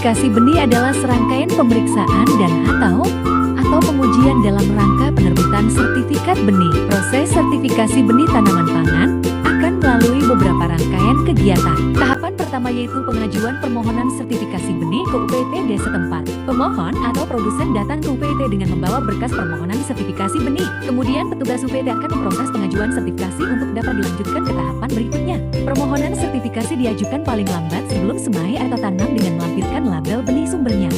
Sertifikasi benih adalah serangkaian pemeriksaan dan atau pengujian dalam rangka penerbitan sertifikat benih. Proses sertifikasi benih tanaman pangan akan melalui beberapa rangkaian kegiatan. Tahapan pertama yaitu pengajuan permohonan sertifikasi benih ke UPTD setempat. Pemohon atau produsen datang ke UPT dengan membawa berkas permohonan sertifikasi benih. Kemudian petugas UPT akan memproses pengajuan sertifikasi untuk dapat dilanjutkan ke tahapan berikutnya. Permohonan sertifikasi diajukan paling lambat sebelum semai atau tanam dengan melampirkan label benih sumbernya.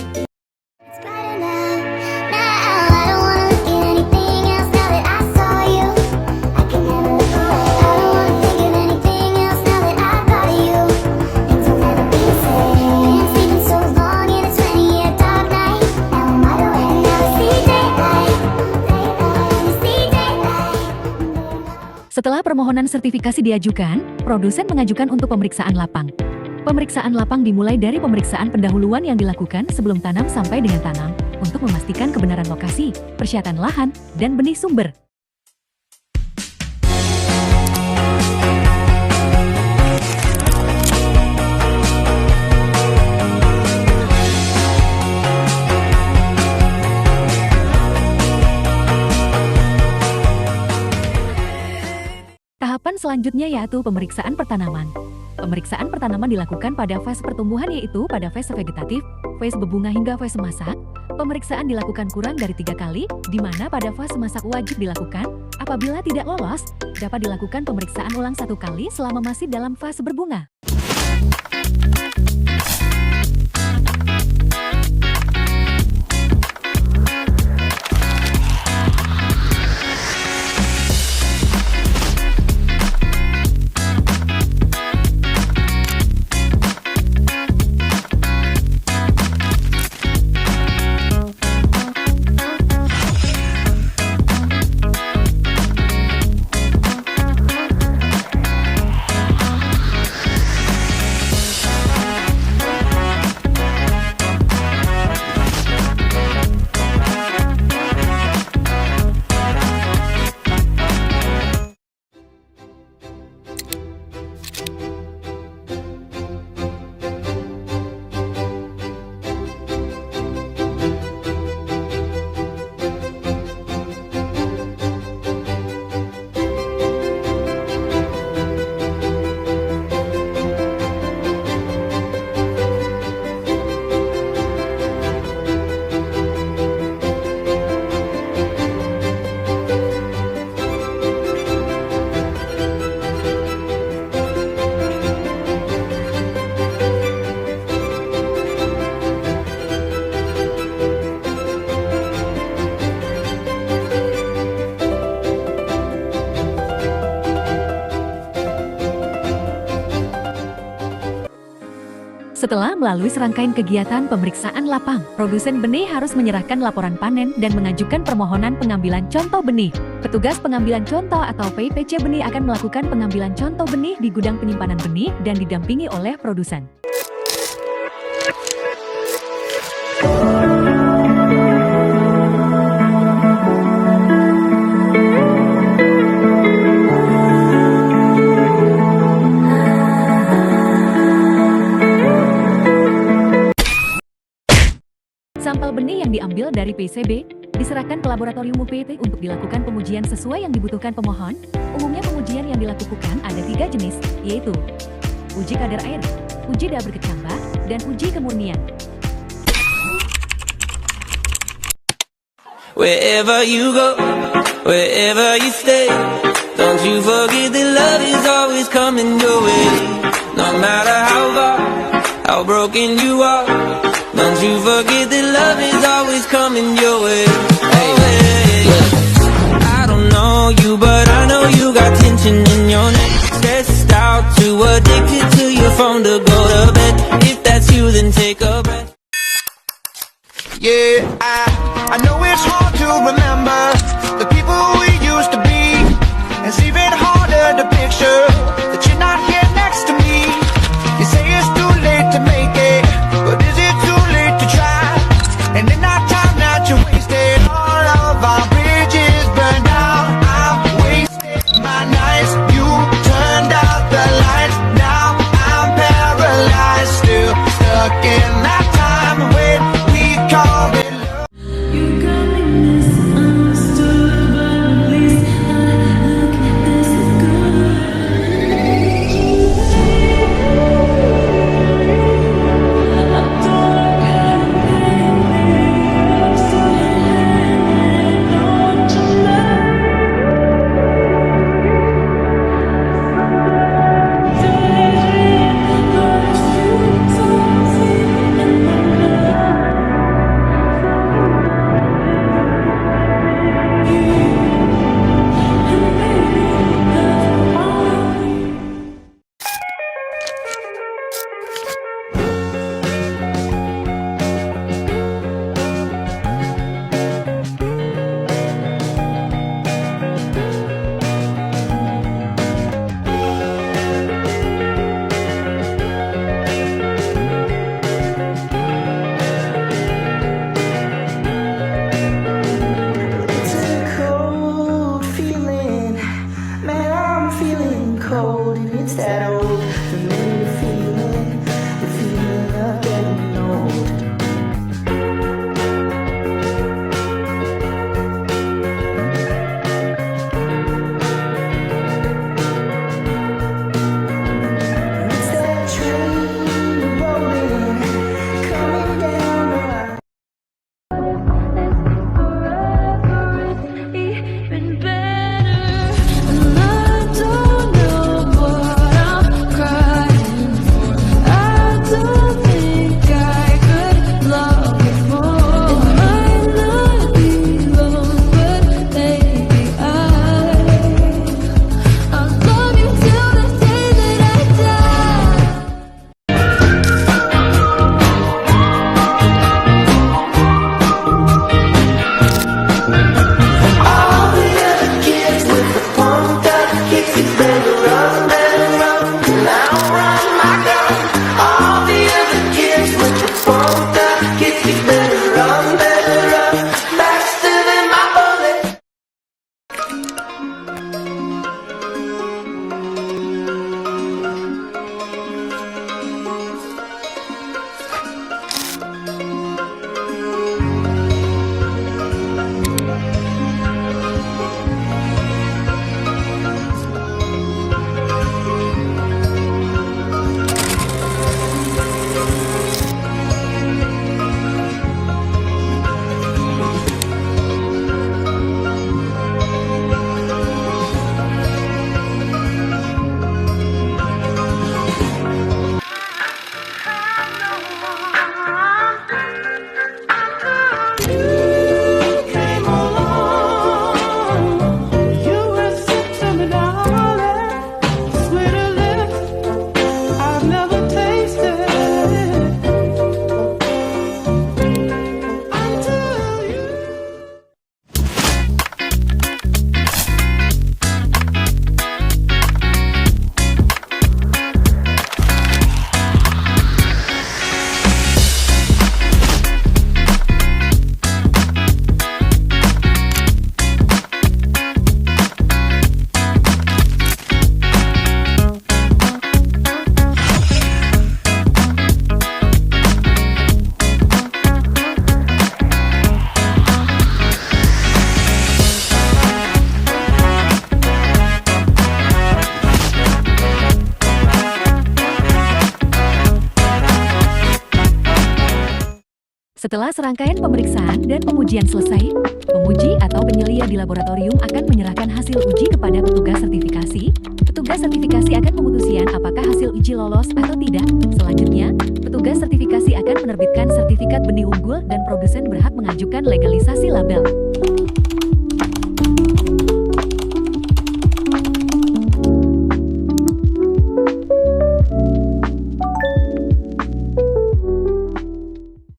Setelah permohonan sertifikasi diajukan, produsen mengajukan untuk pemeriksaan lapang. Pemeriksaan lapang dimulai dari pemeriksaan pendahuluan yang dilakukan sebelum tanam sampai dengan tanam, untuk memastikan kebenaran lokasi, persyaratan lahan, dan benih sumber. Tahapan selanjutnya yaitu pemeriksaan pertanaman. Pemeriksaan pertanaman dilakukan pada fase pertumbuhan yaitu pada fase vegetatif, fase berbunga hingga fase masak. Pemeriksaan dilakukan kurang dari 3 kali, di mana pada fase masak wajib dilakukan. Apabila tidak lolos, dapat dilakukan pemeriksaan ulang 1 kali selama masih dalam fase berbunga. Setelah melalui serangkaian kegiatan pemeriksaan lapang, produsen benih harus menyerahkan laporan panen dan mengajukan permohonan pengambilan contoh benih. Petugas pengambilan contoh atau PPC benih akan melakukan pengambilan contoh benih di gudang penyimpanan benih dan didampingi oleh produsen. Sampel benih yang diambil dari PCB diserahkan ke laboratorium UPT untuk dilakukan pengujian sesuai yang dibutuhkan pemohon. Umumnya pengujian yang dilakukan ada 3 jenis, yaitu uji kadar air, uji daya berkecambah, dan uji kemurnian. Wherever you go, wherever you stay, don't you forget that love is always coming your way. No matter how far, how broken you are, don't you forget that love is always coming your way. Hey, look, I don't know you, but I know you got tension in your neck. Stressed out, too addicted to your phone to go to bed. If that's you, then take a breath. Yeah, I know it's hard to remember the people we used to be. It's even harder to picture that you're not here next to me. You say it's too late to make it, but is it too late to try? And in our time that you wasted, all of our bridges burned down. I wasted my nights, you turned out the lights. Now I'm paralyzed, still stuck in that time. cold and it's that old familiar feeling, the feeling of getting old. It's that train rolling, coming down the line. Even better, and I don't know what I'm crying for. I don't think I could love you more. It might not be long, but maybe I'll love you till the day that I die. All the other kids with the pumped up kicks, you better run, and I'll run my gun. All the other kids with the pumped up kicks, you better run, faster than my bullet. Came along, you were September, darling, sweeter lips I've never tasted until you. Setelah serangkaian pemeriksaan dan pengujian selesai, penguji atau penyelia di laboratorium akan menyerahkan hasil uji kepada petugas sertifikasi. Petugas sertifikasi akan memutuskan apakah hasil uji lolos atau tidak. Selanjutnya, petugas sertifikasi akan menerbitkan sertifikat benih unggul dan produsen berhak mengajukan legalisasi label.